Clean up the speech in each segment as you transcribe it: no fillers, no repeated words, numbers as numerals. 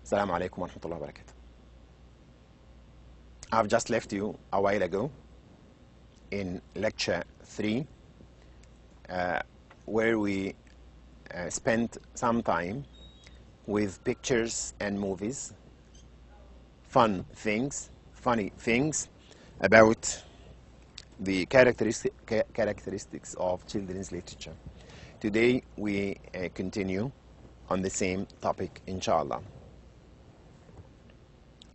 Assalamu alaikum wa rahmatullahi wa barakatuh. I've just left you a while ago in lecture 3 where we spent some time with pictures and movies, funny things about the characteristics of children's literature. Today we continue on the same topic, inshallah.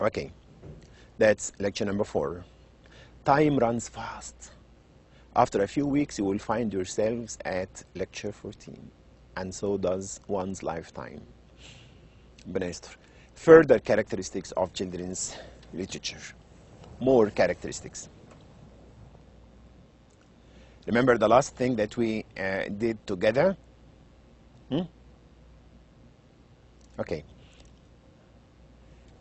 Okay, that's lecture number 4. Time runs fast. After a few weeks you will find yourselves at lecture 14, and so does one's lifetime. Further characteristics of children's literature. More characteristics. Remember the last thing that we did together? Okay.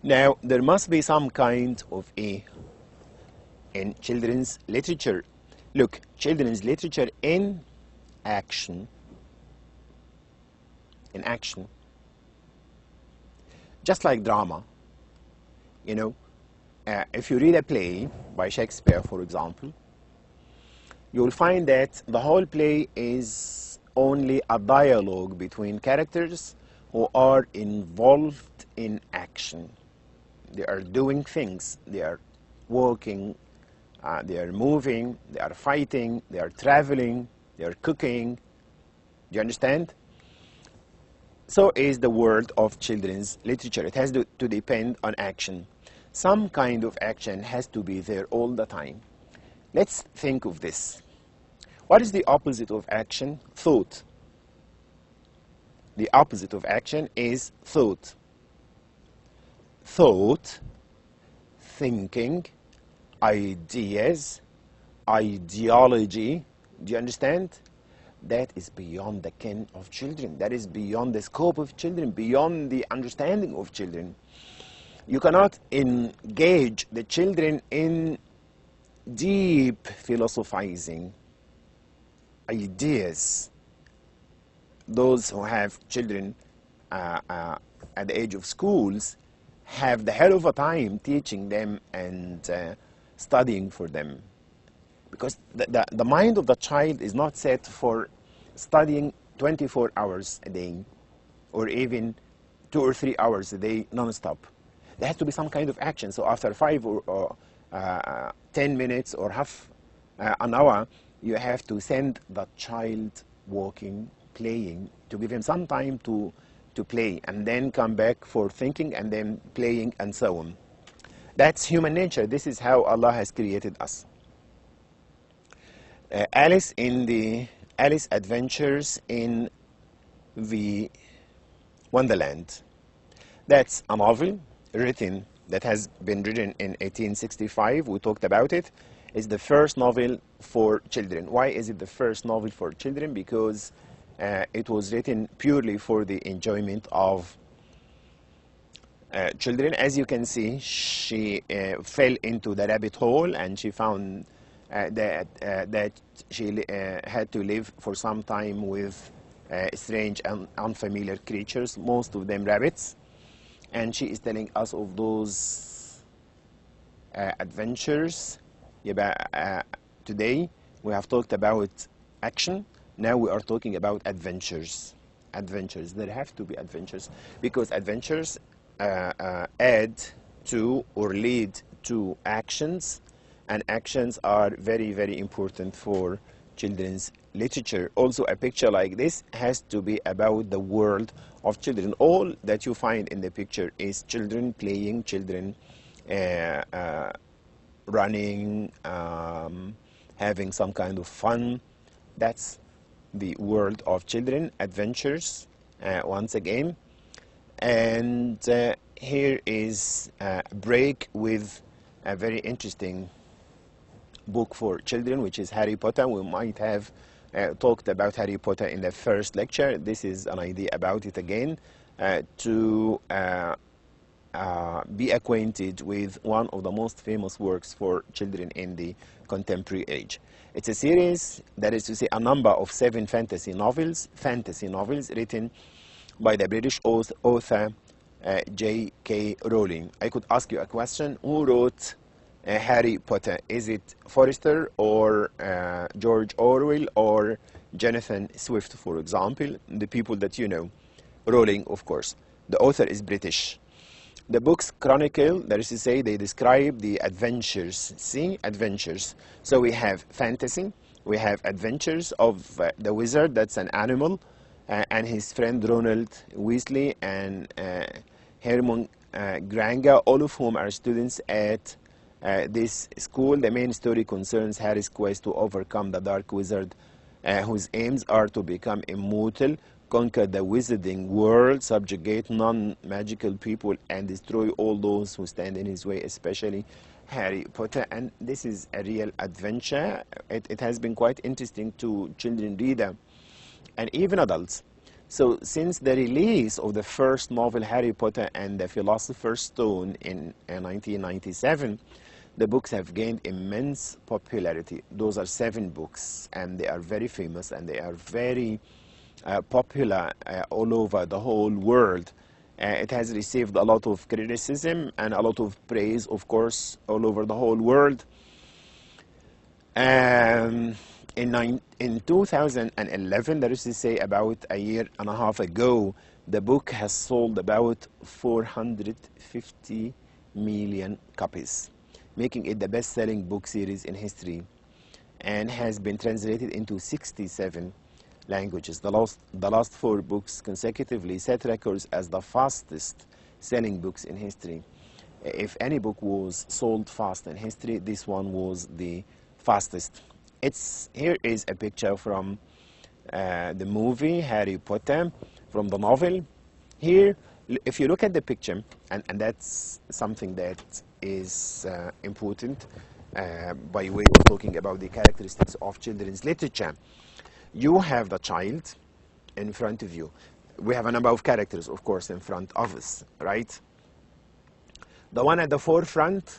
Now, there must be some kind of A in children's literature. Look, children's literature in action. In action. Just like drama. You know, if you read a play by Shakespeare, for example, you'll find that the whole play is only a dialogue between characters who are involved in action. They are doing things. They are walking, they are moving, they are fighting, they are traveling, they are cooking. Do you understand? So is the world of children's literature. It has to depend on action. Some kind of action has to be there all the time. Let's think of this. What is the opposite of action? Thought. The opposite of action is thought. Thought, thinking, ideas, ideology. Do you understand? That is beyond the ken of children. That is beyond the scope of children, beyond the understanding of children. You cannot engage the children in deep philosophizing ideas. Those who have children at the age of schools have the hell of a time teaching them and studying for them, because the mind of the child is not set for studying 24 hours a day or even 2 or 3 hours a day non-stop. There has to be some kind of action. So after 5 or 10 minutes or half an hour, you have to send the child walking, playing, to give him some time to play, and then come back for thinking and then playing and so on. That's human nature. This is how Allah has created us. Alice Adventures in the Wonderland. That's a novel that has been written in 1865. We talked about it. It's the first novel for children. Why is it the first novel for children? Because it was written purely for the enjoyment of children. As you can see, she fell into the rabbit hole, and she found that she had to live for some time with strange and unfamiliar creatures, most of them rabbits. And she is telling us of those adventures. Today we have talked about action. Now we are talking about adventures. Adventures. There have to be adventures, because adventures add to or lead to actions, and actions are very, very important for children's literature. Also, a picture like this has to be about the world of children. All that you find in the picture is children playing, children running, having some kind of fun. That's the world of children. Adventures, once again. And here is a break with a very interesting book for children, which is Harry Potter. We might have talked about Harry Potter in the first lecture. This is an idea about it again, to be acquainted with one of the most famous works for children in the contemporary age. It's a series, that is to say, a number of 7 fantasy novels written by the British author J.K. Rowling. I could ask you a question. Who wrote Harry Potter? Is it Forrester or George Orwell or Jonathan Swift, for example? The people that you know. Rowling, of course. The author is British. The books chronicle, that is to say, they describe the adventures. See, adventures. So we have fantasy, we have adventures of the wizard, that's an animal, and his friend Ronald Weasley and Hermione Granger, all of whom are students at this school. The main story concerns Harry's quest to overcome the dark wizard, whose aims are to become immortal, conquer the wizarding world, subjugate non-magical people, and destroy all those who stand in his way, especially Harry Potter. And this is a real adventure. It has been quite interesting to children reader and even adults. So since the release of the first novel, Harry Potter and the Philosopher's Stone, in 1997, the books have gained immense popularity. Those are 7 books, and they are very famous, and they are very popular all over the whole world. It has received a lot of criticism and a lot of praise, of course, all over the whole world. In 2011, that is to say about a year and a half ago, the book has sold about 450 million copies, making it the best-selling book series in history, and has been translated into 67 languages. The last 4 books consecutively set records as the fastest selling books in history. If any book was sold fast in history, this one was the fastest. Here is a picture from the movie Harry Potter, from the novel. Here, if you look at the picture, and that's something that is important by way of talking about the characteristics of children's literature. You have the child in front of you. We have a number of characters, of course, in front of us, right? The one at the forefront,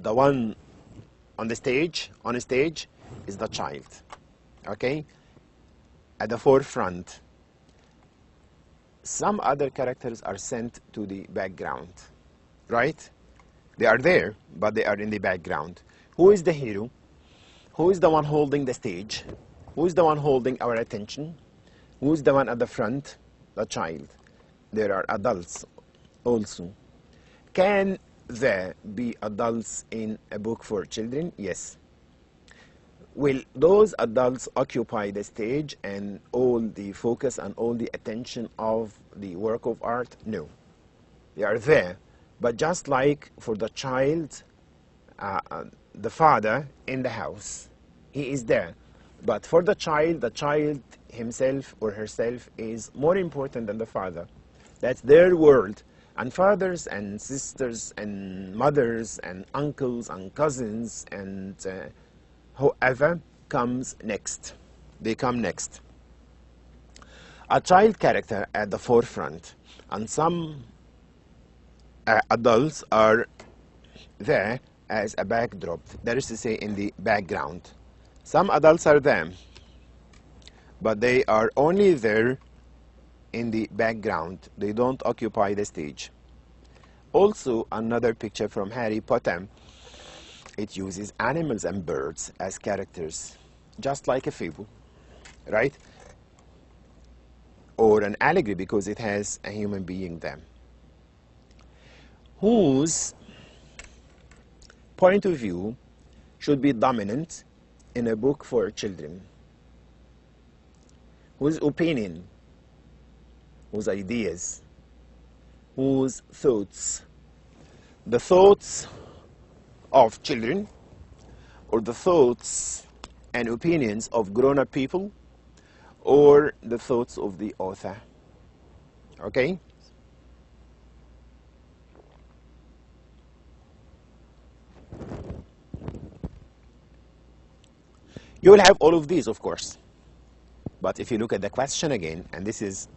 the one on stage, is the child, okay? At the forefront. Some other characters are sent to the background, right? They are there, but they are in the background. Who is the hero? Who is the one holding the stage? Who is the one holding our attention? Who is the one at the front? The child. There are adults also. Can there be adults in a book for children? Yes. Will those adults occupy the stage and all the focus and all the attention of the work of art? No. They are there. But just like for the child, the father in the house, he is there. But for the child himself or herself is more important than the father. That's their world. And fathers and sisters and mothers and uncles and cousins and whoever comes next. They come next. A child character at the forefront, and some adults are there as a backdrop, that is to say in the background. Some adults are there, but they are only there in the background. They don't occupy the stage. Also, another picture from Harry Potter. It uses animals and birds as characters, just like a fable, right? Or an allegory, because it has a human being there. Whose point of view should be dominant in a book for children? Whose opinion, whose ideas, whose thoughts? The thoughts of children, or the thoughts and opinions of grown-up people, or the thoughts of the author? Okay? You will have all of these, of course. But if you look at the question again, and this is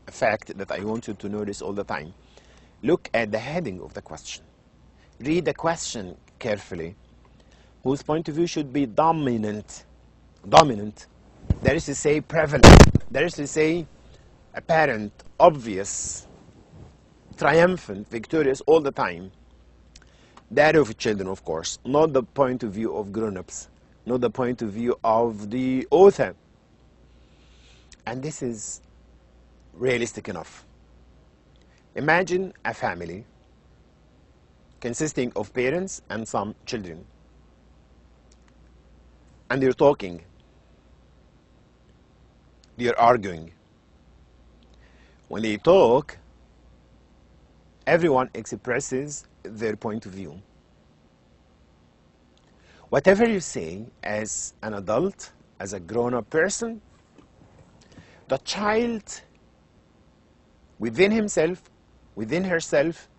a fact that I want you to notice all the time, look at the heading of the question. Read the question carefully. Whose point of view should be dominant? Dominant. That is to say prevalent. That is to say apparent, obvious, triumphant, victorious all the time. That of children, of course, not the point of view of grown-ups, not the point of view of the author. And this is realistic enough. Imagine a family consisting of parents and some children, and they're talking, they're arguing. When they talk, everyone expresses their point of view. Whatever you say as an adult, as a grown-up person, the child within himself, within herself,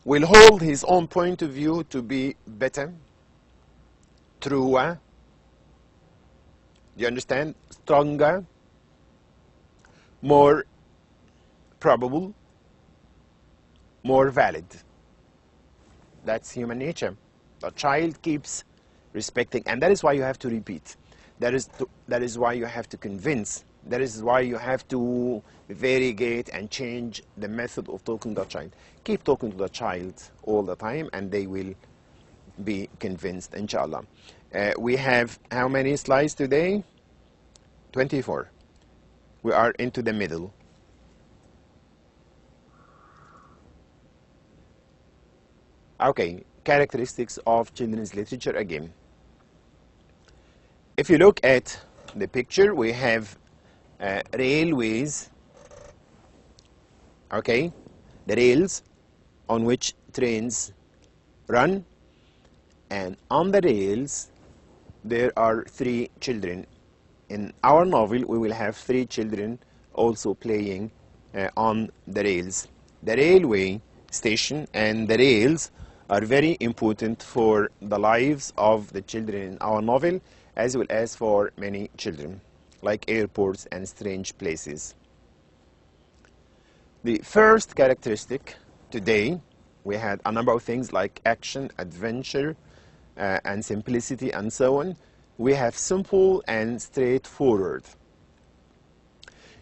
will hold his own point of view to be better, truer, do you understand? Stronger, more probable, more valid. That's human nature. The child keeps respecting, and that is why you have to repeat. That is why you have to convince. That is why you have to variegate and change the method of talking to the child. Keep talking to the child all the time, and they will be convinced, inshallah. We have how many slides today? 24. We are into the middle. Okay, characteristics of children's literature again. If you look at the picture, we have railways, okay, the rails on which trains run, and on the rails there are 3 children. In our novel we will have 3 children also playing on the rails. The railway station and the rails are very important for the lives of the children in our novel, as well as for many children, like airports and strange places. The first characteristic today, we had a number of things like action, adventure, and simplicity, and so on. We have simple and straightforward.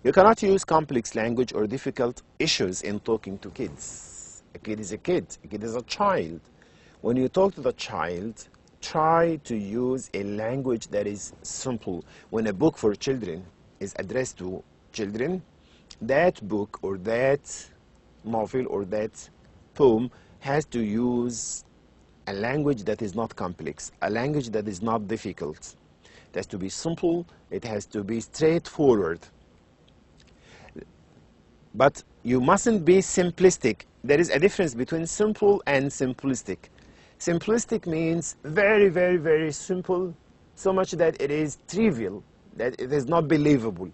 You cannot use complex language or difficult issues in talking to kids. A kid is a kid. A kid is a child. When you talk to the child, try to use a language that is simple. When a book for children is addressed to children, that book or that novel or that poem has to use a language that is not complex, a language that is not difficult. It has to be simple, it has to be straightforward. But you mustn't be simplistic. There is a difference between simple and simplistic. Simplistic means very, very, very simple, so much that it is trivial, that it is not believable.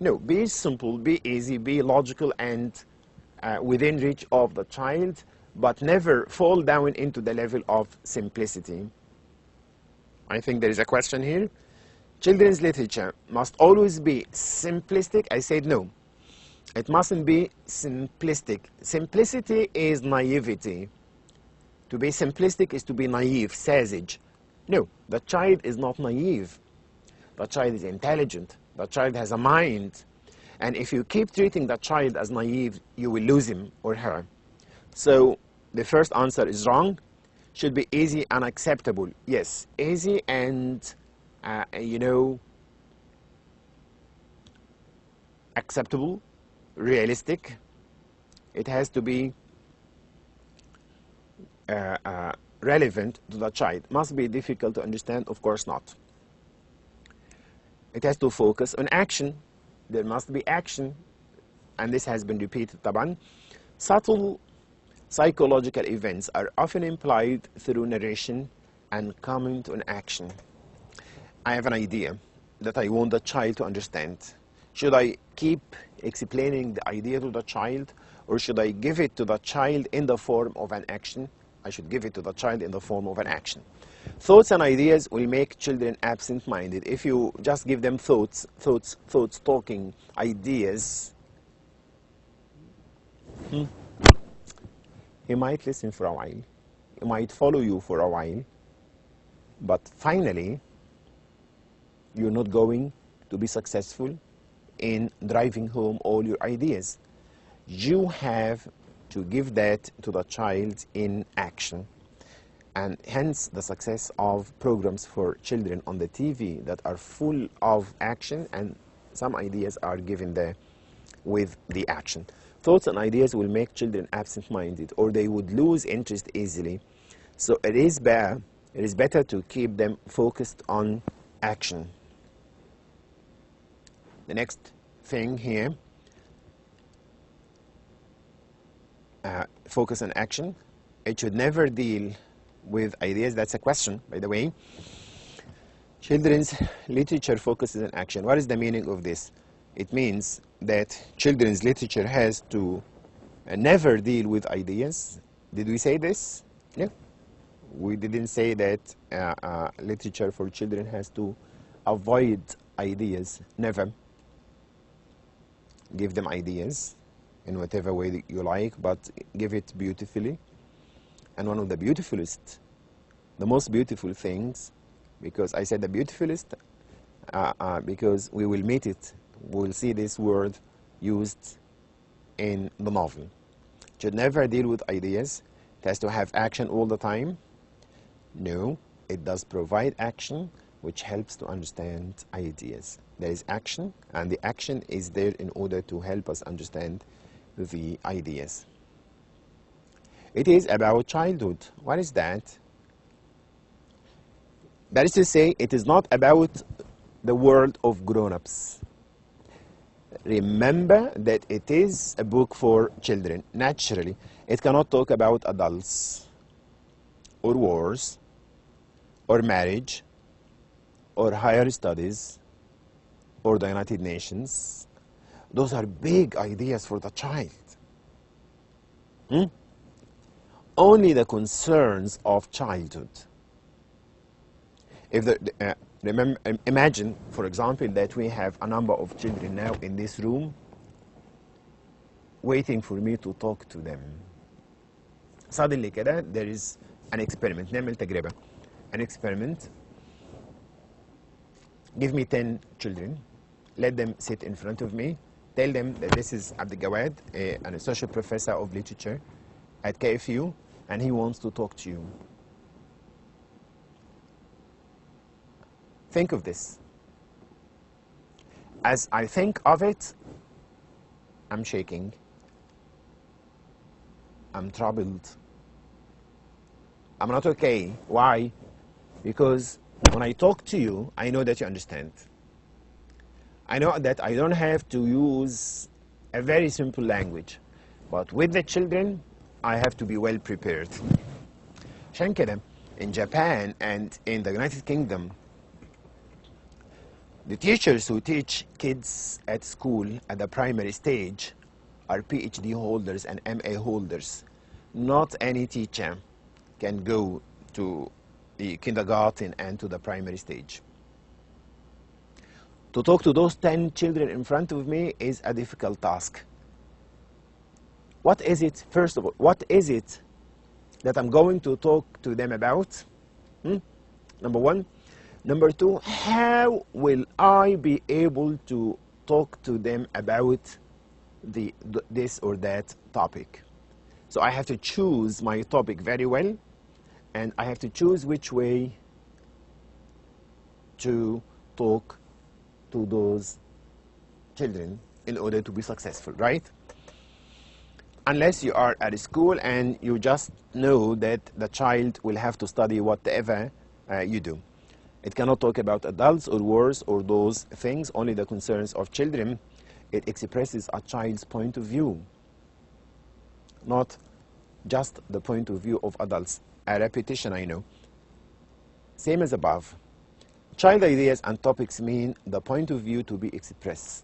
No, be simple, be easy, be logical, and within reach of the child, but never fall down into the level of simplicity. I think there is a question here. Children's literature must always be simplistic. I said no. It mustn't be simplistic. Simplicity is naivety. To be simplistic is to be naive, sage. No, the child is not naive. The child is intelligent. The child has a mind. And if you keep treating the child as naive, you will lose him or her. So the first answer is wrong. Should be easy and acceptable. Yes, easy and, acceptable, realistic. It has to be relevant to the child. Must be difficult to understand? Of course not. It has to focus on action. There must be action, and this has been repeated, taban. Subtle psychological events are often implied through narration and comment on action. I have an idea that I want the child to understand. Should I keep explaining the idea to the child, or should I give it to the child in the form of an action? I should give it to the child in the form of an action. Thoughts and ideas will make children absent-minded. If you just give them thoughts, talking, ideas, he might listen for a while. He might follow you for a while. But finally, you're not going to be successful in driving home all your ideas. you have to give that to the child in action. And hence the success of programs for children on the TV that are full of action, and some ideas are given there with the action. Thoughts and ideas will make children absent-minded, or they would lose interest easily. So it is better to keep them focused on action. The next thing here, focus on action. It should never deal with ideas. That's a question, by the way. Children's literature focuses on action. What is the meaning of this? It means that children's literature has to never deal with ideas. Did we say this? No. We didn't say that literature for children has to avoid ideas. Never. Give them ideas in whatever way you like, but give it beautifully. And one of the beautifulest, the most beautiful things, because I said the beautifulest, because we will meet it, we will see this word used in the novel. It should never deal with ideas. It has to have action all the time. No, it does provide action, which helps to understand ideas. There is action, and the action is there in order to help us understand the ideas. It is about childhood. What is that? That is to say, it is not about the world of grown-ups. Remember that it is a book for children. Naturally, it cannot talk about adults, or wars, or marriage, or higher studies, or the United Nations. Those are big ideas for the child. Only the concerns of childhood. If imagine, for example, that we have a number of children now in this room waiting for me to talk to them. Suddenly كده there is an experiment. نعمل تجربة. An experiment. Give me 10 children. Let them sit in front of me. Tell them that this is Abdul Gawad, an associate professor of literature at KFU, and he wants to talk to you. Think of this. As I think of it, I'm shaking. I'm troubled. I'm not okay. Why? Because when I talk to you, I know that you understand. I know that I don't have to use a very simple language. But with the children, I have to be well prepared. عشان كده, in Japan and in the United Kingdom, the teachers who teach kids at school at the primary stage are PhD holders and MA holders. Not any teacher can go to the kindergarten and to the primary stage. To talk to those 10 children in front of me is a difficult task. What is it, first of all, what is it that I'm going to talk to them about? Number one. Number two, how will I be able to talk to them about this or that topic? So I have to choose my topic very well, and I have to choose which way to talk to those children in order to be successful, right? Unless you are at a school and you just know that the child will have to study whatever you do. It cannot talk about adults or wars or those things, only the concerns of children. It expresses a child's point of view, not just the point of view of adults. A repetition, I know. Same as above. Child ideas and topics mean the point of view to be expressed.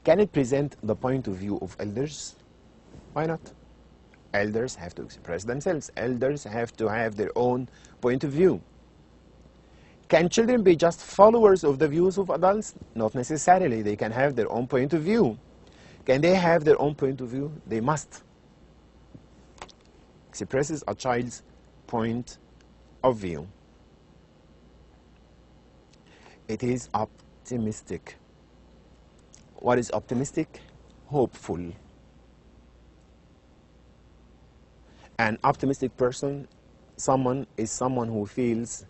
Can it present the point of view of elders? Why not? Elders have to express themselves. Elders have to have their own point of view. Can children be just followers of the views of adults? Not necessarily. They can have their own point of view. Can they have their own point of view? They must. Expresses a child's point of view. It is optimistic. What is optimistic? Hopeful. An optimistic person, someone who feels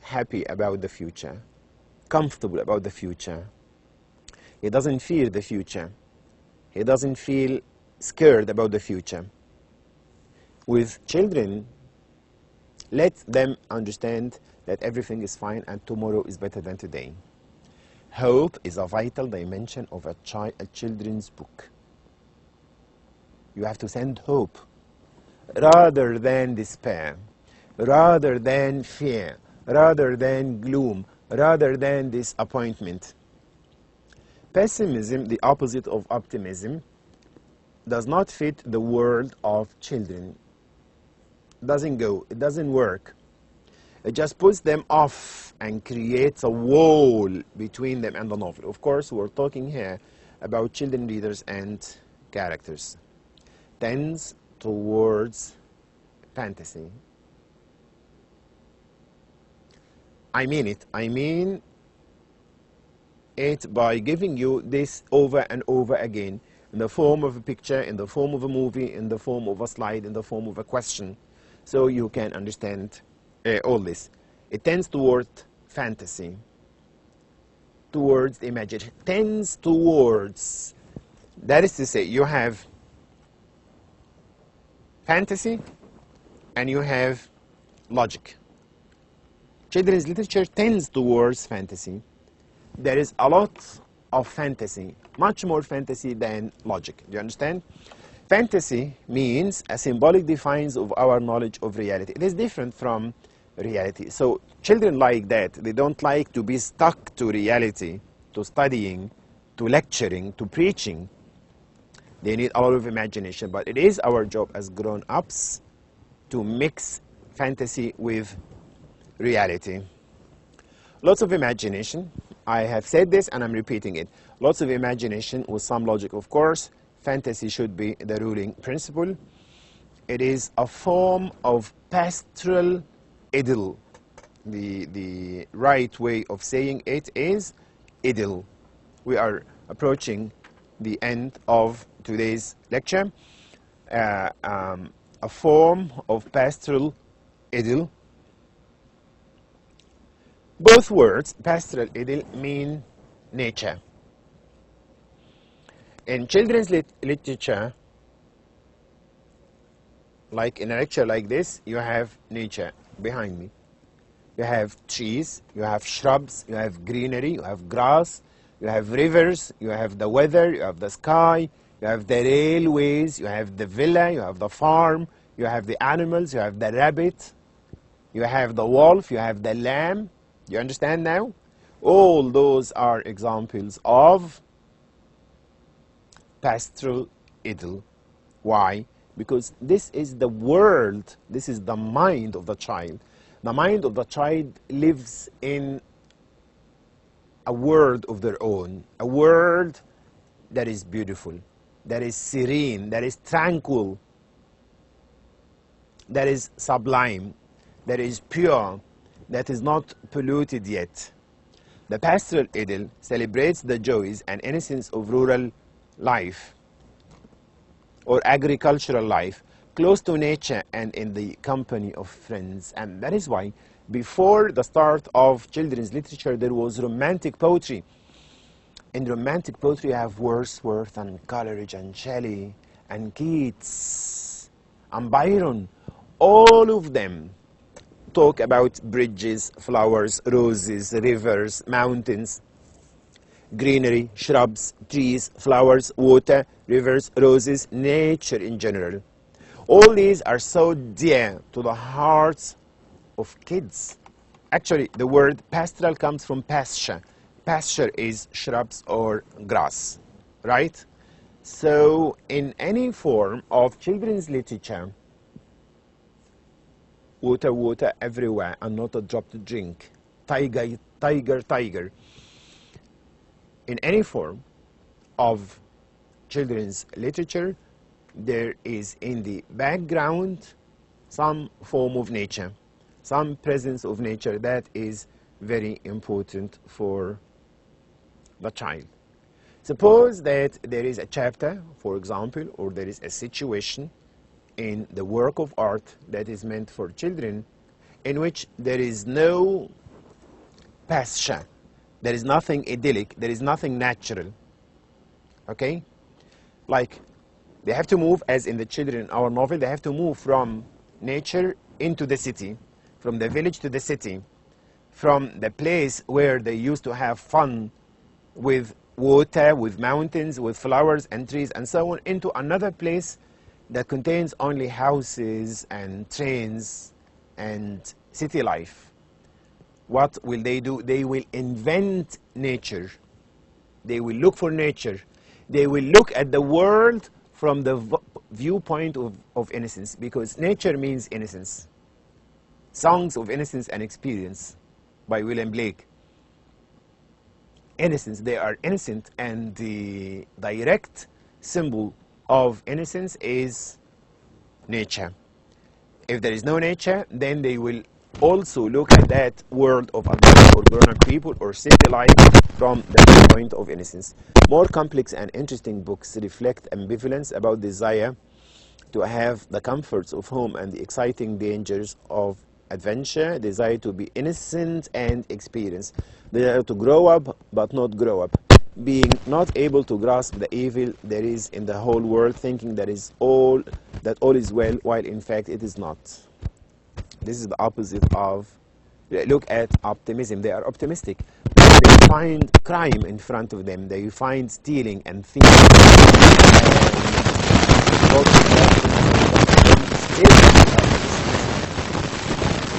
happy about the future, comfortable about the future. He doesn't fear the future. He doesn't feel scared about the future. With children, let them understand that everything is fine and tomorrow is better than today. Hope is a vital dimension of a children's book. You have to send hope rather than despair, rather than fear, rather than gloom, rather than disappointment. Pessimism, the opposite of optimism, does not fit the world of children. Doesn't go, it doesn't work. It just puts them off and creates a wall between them and the novel. Of course, we're talking here about children readers and characters. Tends towards fantasy. I mean it. I mean it by giving you this over and over again in the form of a picture, in the form of a movie, in the form of a slide, in the form of a question, so you can understand all this. It tends toward fantasy, towards imagination, tends towards, that is to say, you have fantasy and you have logic. Children's literature tends towards fantasy. There is a lot of fantasy, much more fantasy than logic. Do you understand? Fantasy means a symbolic defiance of our knowledge of reality. It is different from reality. So children like that. They don't like to be stuck to reality, to studying, to lecturing, to preaching. They need a lot of imagination. But it is our job as grown-ups to mix fantasy with reality. Lots of imagination. I have said this and I'm repeating it. Lots of imagination with some logic, of course. Fantasy should be the ruling principle. It is a form of pastoral idyll. The right way of saying it is idyll. We are approaching the end of today's lecture. A form of pastoral idyll. Both words, pastoral idyll, mean nature. In children's literature, like in a lecture like this, you have nature behind me. You have trees, you have shrubs, you have greenery, you have grass, you have rivers, you have the weather, you have the sky, you have the railways, you have the villa, you have the farm, you have the animals, you have the rabbit, you have the wolf, you have the lamb. You understand now? All those are examples of pastoral idyll. Why? Because this is the world, this is the mind of the child. The mind of the child lives in a world of their own, a world that is beautiful, that is serene, that is tranquil, that is sublime, that is pure, that is not polluted yet. The pastoral idyll celebrates the joys and innocence of rural life or agricultural life, close to nature and in the company of friends. And that is why before the start of children's literature there was romantic poetry. In romantic poetry you have Wordsworth and Coleridge and Shelley and Keats and Byron. All of them talk about bridges, flowers, roses, rivers, mountains, greenery, shrubs, trees, flowers, water, rivers, roses, nature in general. All these are so dear to the hearts of kids. Actually, the word pastoral comes from pasture. Pasture is shrubs or grass, right? So in any form of children's literature, water, water everywhere, and not a drop to drink. Tiger, tiger, tiger. In any form of children's literature, there is in the background some form of nature, some presence of nature that is very important for the child. Suppose that there is a chapter, for example, or there is a situation in the work of art that is meant for children in which there is no passion, there is nothing idyllic, there is nothing natural. Okay? Like, they have to move, as in the children in our novel, they have to move from nature into the city, from the village to the city, from the place where they used to have fun with water, with mountains, with flowers and trees and so on, into another place that contains only houses and trains and city life. What will they do? They will invent nature. They will look for nature. They will look at the world from the viewpoint of innocence, because nature means innocence. Songs of Innocence and Experience by William Blake. Innocence, they are innocent, and the direct symbol of innocence is nature. If there is no nature, then they will also look at that world of adult or grown-up people or city life from the viewpoint of innocence. More complex and interesting books reflect ambivalence about desire to have the comforts of home and the exciting dangers of adventure, desire to be innocent and experience, desire to grow up but not grow up, being not able to grasp the evil there is in the whole world, thinking that all is well, while in fact it is not. This is the opposite of, look at optimism. They are optimistic. They find crime in front of them. They find stealing and thieves. They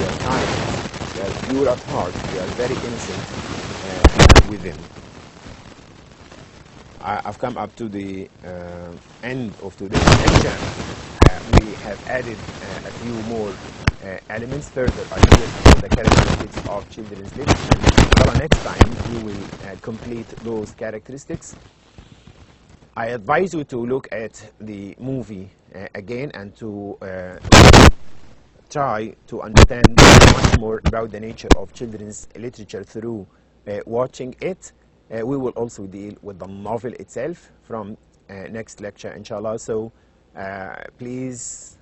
are kind. They are pure at heart. They are very innocent within. I've come up to the end of today's lecture. We have added a few more elements, further ideas for the characteristics of children's literature. So next time we will complete those characteristics. I advise you to look at the movie again and to try to understand much more about the nature of children's literature through watching it. We will also deal with the novel itself from next lecture, inshallah. So please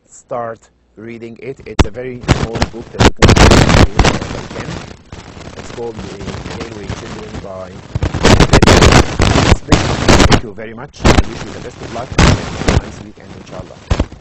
start reading it. It's a very small book that you can read again. It's called The Railway Children by Thank you very much. I wish you the best of luck and a nice weekend, inshallah.